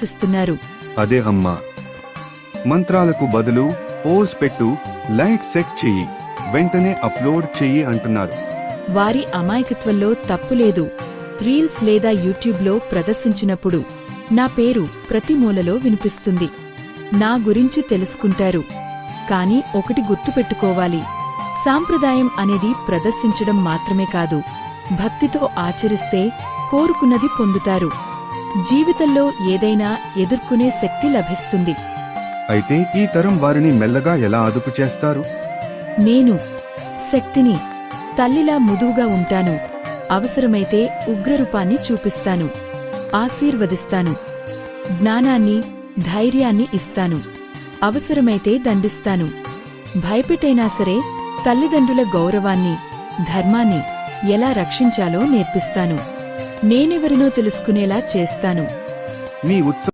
విశ్వసిస్తున్నారు. అదే అమ్మా. మంత్రాలకు బదులు పోజ్ పెట్టు, లైట్ సెట్ చెయ్యి, వెంటనే అప్లోడ్ చెయ్యి అంటున్నారు. వారి అమాయకత్వంలో తప్పులేదు. రీల్స్ లేదా యూట్యూబ్లో ప్రదర్శించినప్పుడు నా పేరు ప్రతి మూలలో వినిపిస్తుంది. నా గురించి తెలుసుకుంటారు. కాని ఒకటి గుర్తుపెట్టుకోవాలి, సాంప్రదాయం అనేది ప్రదర్శించడం మాత్రమే కాదు, భక్తితో ఆచరిస్తే కోరుకున్నది పొందుతారు. జీవితంలో ఏదైనా ఎదుర్కొనే శక్తి లభిస్తుంది. అయితే ఈ తరం వారిని మెల్లగా ఎలా అదుపు చేస్తారు? నేను శక్తిని, తల్లిలా మృదువుగా ఉంటాను. అవసరమైతే ఉగ్రరూపాన్ని చూపిస్తాను, ఆశీర్వదిస్తాను. జ్ఞానాన్ని, ధైర్యాన్ని ఇస్తాను. అవసరమైతే దండిస్తాను. భయపెట్టైనా సరే తల్లిదండ్రుల గౌరవాన్ని, ధర్మాన్ని ఎలా రక్షించాలో నేర్పిస్తాను. నేనెవరినో తెలుసుకునేలా చేస్తాను. మీ ఉత్సవం